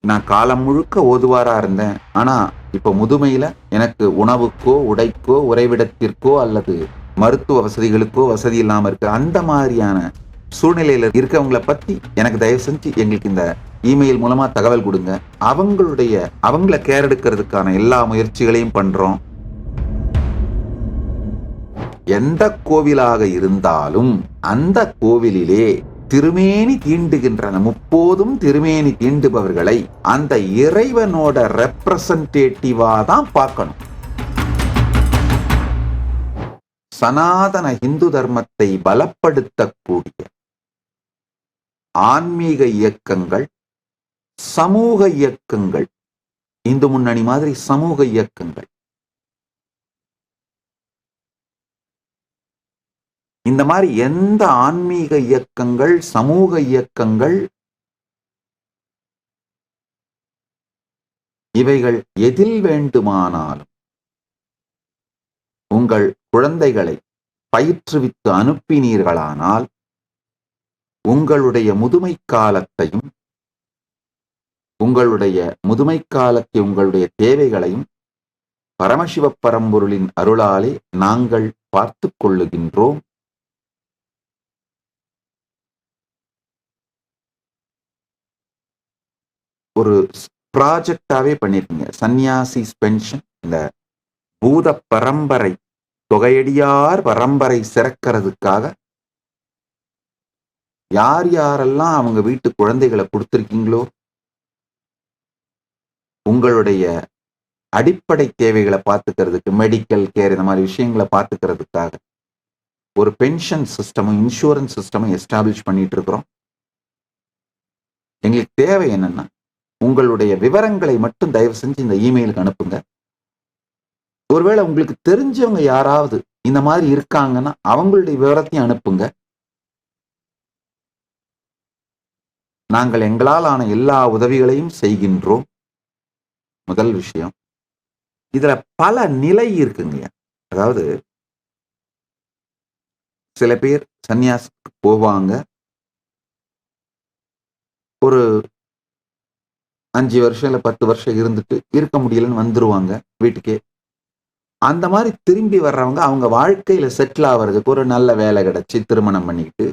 நான் காலம் முழுக்க ஓதுவாரா இருந்தேன். ஆனா, இப்ப முதுமையில எனக்கு உணவுக்கோ, உடைக்கோ, உறைவிடத்திற்கோ அல்லது மருத்துவ வசதிகளுக்கோ வசதி இல்லாம இருக்கு. அந்த மாதிரியான சூழ்நிலையில இருக்கவங்கள பத்தி எனக்கு தயவு செஞ்சு எங்களுக்கு இந்த இமெயில் மூலமா தகவல் குடுங்க. அவங்கள கேர் எடுக்கிறதுக்கான எல்லா முயற்சிகளையும் பண்றோம். எந்த கோவிலாக இருந்தாலும் அந்த கோவிலிலே திருமேனி தீண்டுகின்றன. முப்போதும் திருமேனி தீண்டுபவர்களை அந்த இறைவனோட ரெப்ரசன்டேட்டிவா தான் பார்க்கணும். சனாதன இந்து தர்மத்தை பலப்படுத்தக்கூடிய ஆன்மீக இயக்கங்கள், சமூக இயக்கங்கள், இந்து முன்னணி மாதிரி சமூக இயக்கங்கள், இந்த மாதிரி எந்த ஆன்மீக இயக்கங்கள், சமூக இயக்கங்கள், இவைகள் எதில் வேண்டுமானாலும் உங்கள் குழந்தைகளை பயிற்றுவித்து அனுப்பினீர்களானால் உங்களுடைய முதுமை காலத்தையும் உங்களுடைய தேவைகளையும் பரமசிவ பரம்பொருளின் அருளாலே நாங்கள் பார்த்துக் கொள்ளுகின்றோம். ஒரு ப்ராஜெக்டாவே பண்ணிருக்கீங்க. சன்னியாசிஸ் பென்ஷன், இந்த பூத பரம்பரை தொகையடியார் பரம்பரை சிறக்கிறதுக்காக யார் யாரெல்லாம் அவங்க வீட்டு குழந்தைகளை கொடுத்திருக்கீங்களோ உங்களுடைய அடிப்படை தேவைகளை பார்த்துக்கிறதுக்கு, மெடிக்கல் கேர் இந்த மாதிரி விஷயங்களை பார்த்துக்கிறதுக்காக ஒரு பென்ஷன் சிஸ்டமும் இன்சூரன்ஸ் சிஸ்டமும் எஸ்டாப்ளிஷ் பண்ணிட்டு இருக்கிறோம். எங்களுக்கு தேவை என்னன்னா, உங்களுடைய விவரங்களை மட்டும் தயவு செஞ்சு இந்த இமெயிலுக்கு அனுப்புங்க. ஒருவேளை உங்களுக்கு தெரிஞ்சவங்க யாராவது இந்த மாதிரி இருக்காங்கன்னா அவங்களுடைய விவரத்தையும் அனுப்புங்க. நாங்கள் எங்களால் ஆன எல்லா உதவிகளையும் செய்கின்றோம். முதல் விஷயம். இதுல பல நிலை இருக்குங்க. அதாவது சில பேர் சன்னியாசுக்கு போவாங்க, ஒரு 5 வருஷம் இல்ல 10 வருஷம் இருந்துட்டு இருக்க முடியலன்னு வந்துருவாங்க வீட்டுக்கே. அந்த மாதிரி திரும்பி வர்றவங்க அவங்க வாழ்க்கையில செட்டில் ஆகிறதுக்கு ஒரு நல்ல வேலை கிடைச்சி திருமணம் பண்ணிக்கிட்டு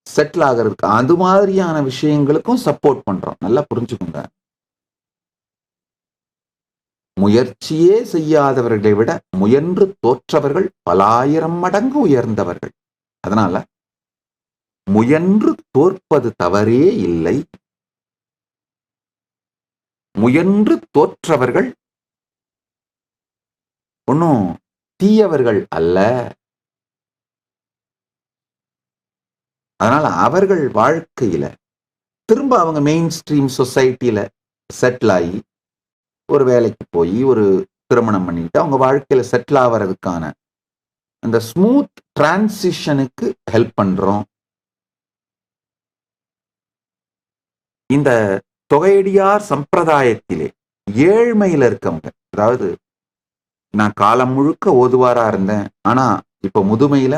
செட்டில் ஆகிறதுக்கு அது மாதிரியான விஷயங்களுக்கும் சப்போர்ட் பண்றோம். நல்லா புரிஞ்சுக்கோங்க. முயற்சியே செய்யாதவர்களை விட முயன்று தோற்றவர்கள் பலாயிரம் மடங்கு உயர்ந்தவர்கள். அதனால முயன்று தோற்பது தவறே இல்லை. முயன்று தோற்றவர்கள் ஒன்னும் தீயவர்கள் அல்ல. அதனால அவர்கள் வாழ்க்கையில திரும்ப அவங்க மெயின் ஸ்ட்ரீம் சொசைட்டில செட்டில் ஆகி ஒரு வேலைக்கு போய் ஒரு திருமணம் பண்ணிட்டு அவங்க வாழ்க்கையில செட்டில் ஆகிறதுக்கான அந்த ஸ்மூத் டிரான்சிஷனுக்கு ஹெல்ப் பண்றோம். இந்த தொகையடியார் சம்பிரதாயத்திலே ஏழ்மையில இருக்கவங்க, அதாவது நான் காலம் முழுக்க ஓதுவாரா இருந்தேன், ஆனா இப்ப முதுமையில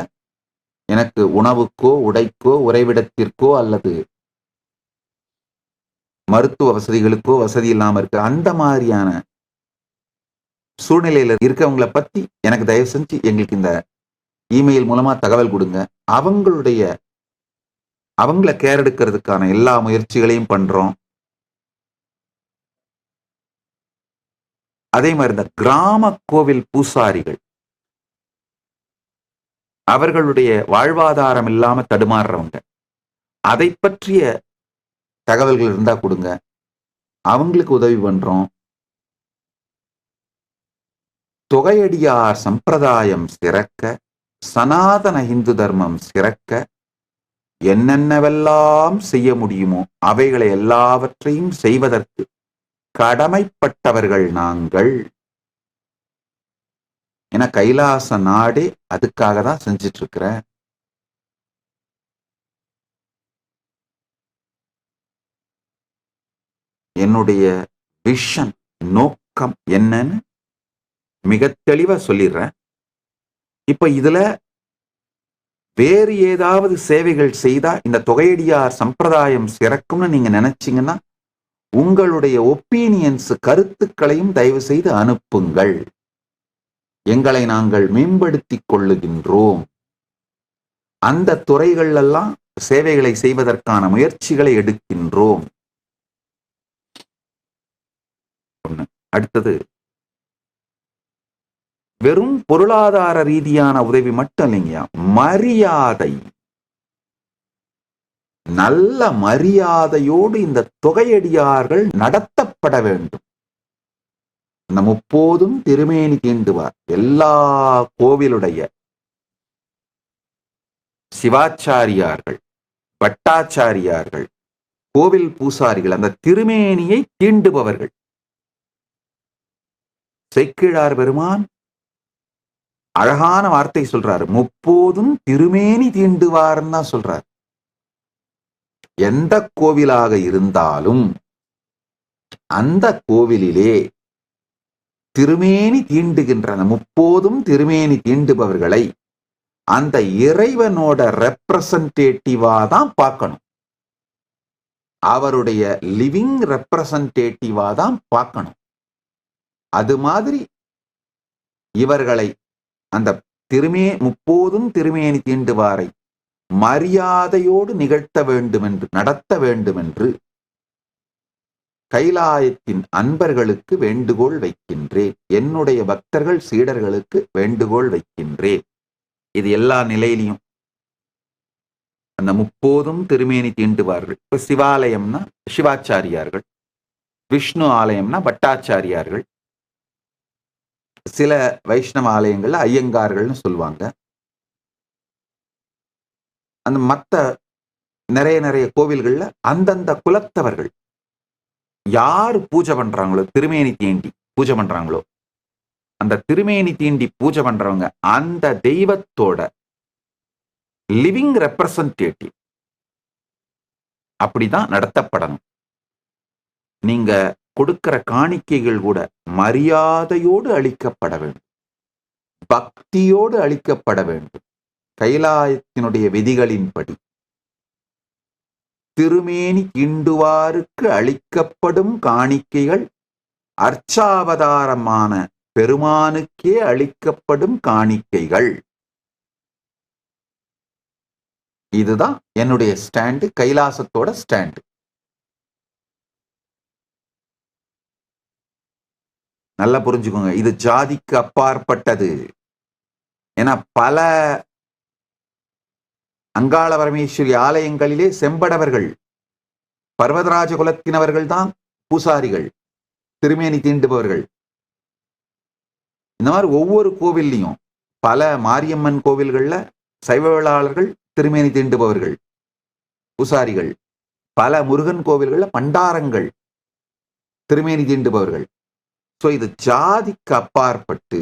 எனக்கு உணவுக்கோ, உடைக்கோ, உறைவிடத்திற்கோ அல்லது மருத்துவ வசதிகளுக்கோ வசதி இல்லாம இருக்கு. அந்த மாதிரியான சூழ்நிலையில இருக்கவங்கள பத்தி எனக்கு தயவு செஞ்சு எங்களுக்கு இந்த இமெயில் மூலமா தகவல் கொடுங்க. அவங்கள கேர் எடுக்கிறதுக்கான எல்லா முயற்சிகளையும் பண்றோம். அதே மாதிரி இந்த கிராம கோவில் பூசாரிகள், அவர்களுடைய வாழ்வாதாரம் இல்லாம தடுமாறுறவங்க, அதை பற்றிய தகவல்கள் இருந்தா கொடுங்க. அவங்களுக்கு உதவி பண்றோம். தொகையடியார் சம்பிரதாயம் சிறக்க, சனாதன இந்து தர்மம் சிறக்க என்னென்னவெல்லாம் செய்ய முடியுமோ அவைகளை எல்லாவற்றையும் செய்வதற்கு கடமைப்பட்டவர்கள் நாங்கள். என கைலாச நாடே அதுக்காக தான் செஞ்சிட்டு இருக்கிற. என்னுடைய விஷன், நோக்கம் என்னன்னு மிக தெளிவா சொல்லிடுறேன். இப்ப இதுல வேறு ஏதாவது சேவைகள் செய்தா இந்த தொகையடியார் சம்பிரதாயம் சிறக்கும்னு நீங்க நினைச்சீங்கன்னா உங்களுடைய ஒப்பீனியன்ஸ் கருத்துக்களையும் தயவு செய்து அனுப்புங்கள். எங்களை நாங்கள் மேம்படுத்திக் கொள்ளுகின்றோம். அந்த துறைகளெல்லாம் சேவைகளை செய்வதற்கான முயற்சிகளை எடுக்கின்றோம். அடுத்தது, வெறும் பொருளாதார ரீதியான உதவி மட்டும் இல்லைங்கயா, மரியாதை. நல்ல மரியாதையோடு இந்த தொகையடியார்கள் நடத்தப்பட வேண்டும். இந்த முப்போதும் திருமேனி தீண்டுவார் எல்லா கோவிலுடைய சிவாச்சாரியார்கள், பட்டாச்சாரியார்கள், கோவில் பூசாரிகள் அந்த திருமேனியை தீண்டுபவர்கள். சேக்கிழார் பெருமான் அழகான வார்த்தை சொல்றாரு, முப்போதும் திருமேனி தீண்டுவார்ன்னு தான் சொல்றார். எந்த கோவிலாக இருந்தாலும் அந்த கோவிலிலே திருமேனி தீண்டுகின்ற முப்போதும் திருமேனி தீண்டுபவர்களை அந்த இறைவனோட ரெப்ரசன்டேட்டிவா தான் பார்க்கணும். அவருடைய லிவிங் ரெப்ரசன்டேட்டிவா தான் பார்க்கணும். அது மாதிரி இவர்களை அந்த முப்போதும் திருமேனி தீண்டுவாரை மரியாதையோடு நிகழ்த்த வேண்டும் என்று, நடத்த வேண்டும் என்று கைலாயத்தின் அன்பர்களுக்கு வேண்டுகோள் வைக்கின்றேன். என்னுடைய பக்தர்கள் சீடர்களுக்கு வேண்டுகோள் வைக்கின்றேன். இது எல்லா நிலையிலையும் அந்த முப்போதும் திருமேனி தீண்டுவார்கள். இப்ப சிவாலயம்னா சிவாச்சாரியார்கள், விஷ்ணு ஆலயம்னா பட்டாச்சாரியார்கள், சில வைஷ்ணவ ஆலயங்கள்ல ஐயங்கார்கள்னு சொல்லுவாங்க. அந்த மத்த நிறைய கோவில்கள்ல அந்தந்த குலத்தவர்கள் யாரு பூஜை பண்றாங்களோ, திருமேனி தீண்டி பூஜை பண்றாங்களோ, அந்த திருமேனி தீண்டி பூஜை பண்றவங்க அந்த தெய்வத்தோட லிவிங் ரெப்ரசன்டேட்டிவ். அப்படிதான் நடத்தப்படணும். நீங்க கொடுக்கிற காணிக்கைகள் கூட மரியாதையோடு அளிக்கப்பட வேண்டும், பக்தியோடு அளிக்கப்பட வேண்டும். கைலாயத்தினுடைய விதிகளின்படி திருமேனி தீண்டுவாருக்கு அளிக்கப்படும் காணிக்கைகள் அர்ச்சாவதாரமான பெருமானுக்கே அளிக்கப்படும் காணிக்கைகள். இதுதான் என்னுடைய ஸ்டாண்டு, கைலாசத்தோட ஸ்டாண்டு. நல்லா புரிஞ்சுக்கோங்க, இது ஜாதிக்கு அப்பாற்பட்டது. ஏன்னா பல அங்காள பரமேஸ்வரி ஆலயங்களிலே செம்படவர்கள், பர்வதராஜ குலத்தினவர்கள் தான் பூசாரிகள், திருமேனி தீண்டுபவர்கள். இந்த மாதிரி ஒவ்வொரு கோவில்லையும் பல மாரியம்மன் கோவில்கள்ல சைவவேளாளர்கள் திருமேனி தீண்டுபவர்கள், பூசாரிகள். பல முருகன் கோவில்கள்ல பண்டாரங்கள் திருமேனி தீண்டுபவர்கள். சோ இது ஜாதிக்கு அப்பாற்பட்டு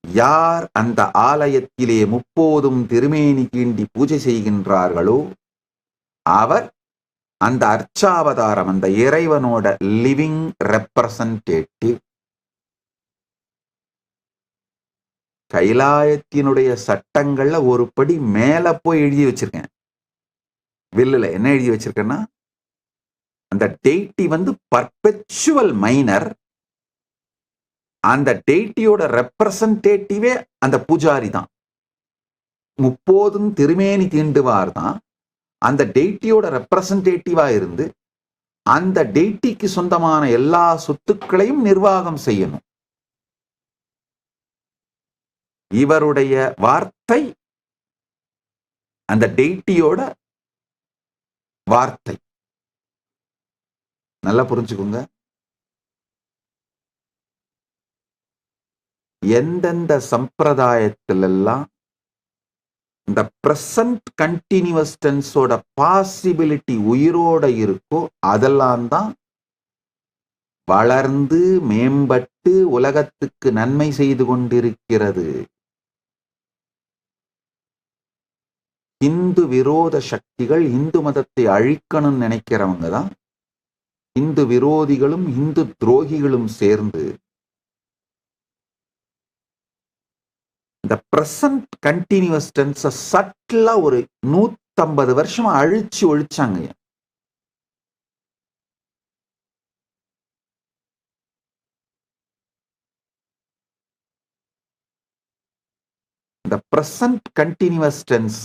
யார் அந்த ஆலயத்திலே முப்போதும் திருமேனி தீண்டி பூஜை செய்கின்றார்களோ அவர் அந்த அர்ச்சாவதாரம், அந்த இறைவனோட லிவிங் ரெப்ரசன்டேட்டிவ். கைலாயத்தினுடைய சட்டங்கள்ல ஒரு படி மேல போய் எழுதி வச்சிருக்கேன். வில்லுல என்ன எழுதி வச்சிருக்கேன்னா, அந்த டெய்டி பர்பெச்சுவல் மைனர், அந்த டெய்டியோட ரெப்ரசன்டேட்டிவே அந்த பூஜாரி தான். முப்போதும் திருமேனி தீண்டுவார் தான் அந்த டெய்டியோட ரெப்ரசன்டேட்டிவா இருந்து அந்த டெய்டிக்கு சொந்தமான எல்லா சொத்துக்களையும் நிர்வாகம் செய்யணும். இவருடைய வார்த்தை அந்த டெய்டியோட வார்த்தை. நல்லா புரிஞ்சுக்கோங்க. எந்தெந்த சம்பிரதாயத்திலெல்லாம் இந்த பிரசன்ட் கண்டினியூஸ் டென்ஸோட பாசிபிலிட்டி உயிரோட இருக்கோ அதெல்லாம் தான் வளர்ந்து மேம்பட்டு உலகத்துக்கு நன்மை செய்து கொண்டிருக்கிறது. இந்து விரோத சக்திகள் இந்து மதத்தை அழிக்கணும்னு நினைக்கிறவங்க தான் இந்து விரோதிகளும் இந்து துரோகிகளும் சேர்ந்து இந்த பிரசன்ட் கண்டினியூஸ் டென்ஸ சட்டிலா ஒரு 150 வருஷமா அழிச்சு ஒழிச்சாங்க. பிரசன்ட் கண்டினியூவஸ் டென்ஸ்,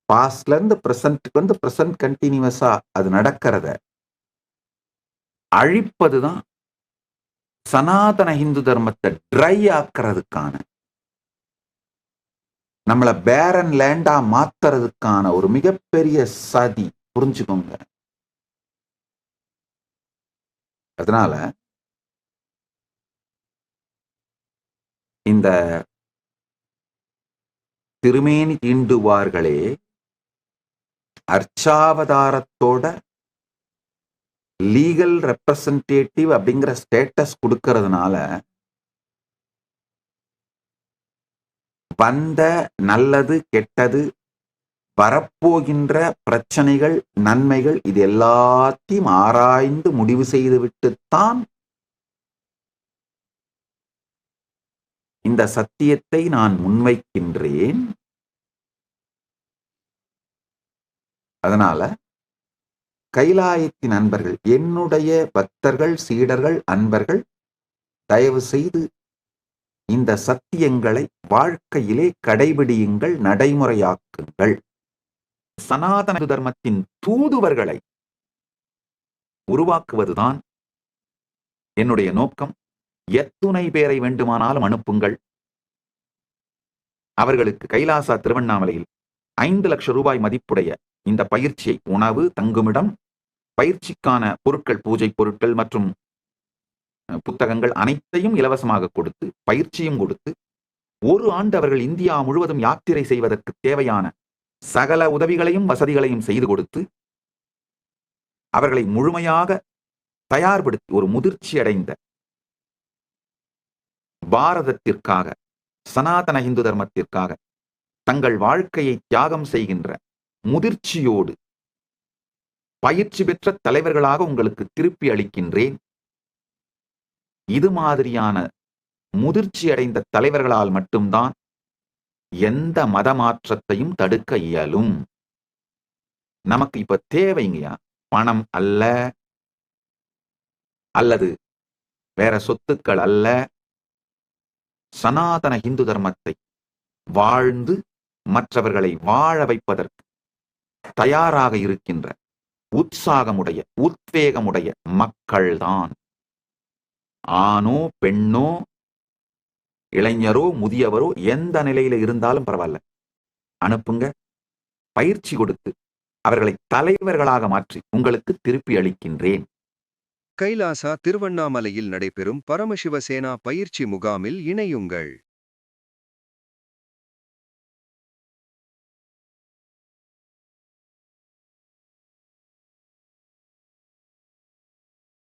பாஸ்ட்ல இருந்து பிரசன்ட்க்கு வந்து பிரசன்ட் கண்டினியூவஸா அது நடக்கிறத அழிப்பதுதான் சனாதன இந்து தர்மத்தை ட்ரை ஆக்கிறதுக்கான, நம்மள பேரன் லேண்டா மாத்துறதுக்கான ஒரு மிகப்பெரிய சதி. புரிஞ்சுக்கோங்க. அதனால இந்த திருமேனி தீண்டுவார்களே அர்ச்சாவதாரத்தோட லீகல் ரெப்ரசன்டேட்டிவ் அப்படிங்கிற ஸ்டேட்டஸ் கொடுக்கறதுனால வந்த நல்லது கெட்டது வரப்போகின்ற பிரச்சனைகள் நன்மைகள் இது எல்லாத்தையும் ஆராய்ந்து முடிவு செய்துவிட்டுத்தான் இந்த சத்தியத்தை நான் முன்வைக்கின்றேன். அதனால கைலாயத்தின் அன்பர்கள், என்னுடைய பக்தர்கள், சீடர்கள், அன்பர்கள், தயவு செய்து இந்த சத்தியங்களை வாழ்க்கையிலே கடைபிடியுங்கள், நடைமுறையாக்குங்கள். சனாதன தர்மத்தின் தூதுவர்களை உருவாக்குவதுதான் என்னுடைய நோக்கம். எத்துணை பேரை வேண்டுமானாலும் அனுப்புங்கள். அவர்களுக்கு கைலாசா திருவண்ணாமலையில் 5 லட்சம் ரூபாய் மதிப்புடைய இந்த பயிற்சியை, உணவு, தங்குமிடம், பயிற்சிக்கான பொருட்கள், பூஜை பொருட்கள் மற்றும் புத்தகங்கள் அனைத்தையும் இலவசமாக கொடுத்து, பயிற்சியும் கொடுத்து, 1 ஆண்டு அவர்கள் இந்தியா முழுவதும் யாத்திரை செய்வதற்கு தேவையான சகல உதவிகளையும் வசதிகளையும் செய்து கொடுத்து, அவர்களை முழுமையாக தயார்படுத்தி ஒரு முதிர்ச்சி அடைந்த பாரதத்திற்காக, சனாதன இந்து தர்மத்திற்காக தங்கள் வாழ்க்கையை தியாகம் செய்கின்ற முதிர்ச்சியோடு பயிற்சி பெற்ற தலைவர்களாக உங்களுக்கு திருப்பி அளிக்கின்றேன். இது மாதிரியான முதிர்ச்சி அடைந்த தலைவர்களால் மட்டும்தான் எந்த மத மாற்றத்தையும் தடுக்க இயலும். நமக்கு இப்ப தேவைங்கயா பணம் அல்ல, அல்லது வேற சொத்துக்கள் அல்ல. சனாதன இந்து தர்மத்தை வாழ்ந்து மற்றவர்களை வாழ வைப்பதற்கு தயாராக இருக்கின்ற உற்சாகமுடைய, உத்வேகமுடைய மக்கள்தான். ஆணோ பெண்ணோ இளைஞரோ முதியவரோ எந்த நிலையில இருந்தாலும் பரவாயில்ல, அனுப்புங்க. பயிற்சி கொடுத்து அவர்களை தலைவர்களாக மாற்றி உங்களுக்கு திருப்பி அளிக்கின்றேன். கைலாசா திருவண்ணாமலையில் நடைபெறும் பரமசிவசேனா பயிற்சி முகாமில் இணையுங்கள்.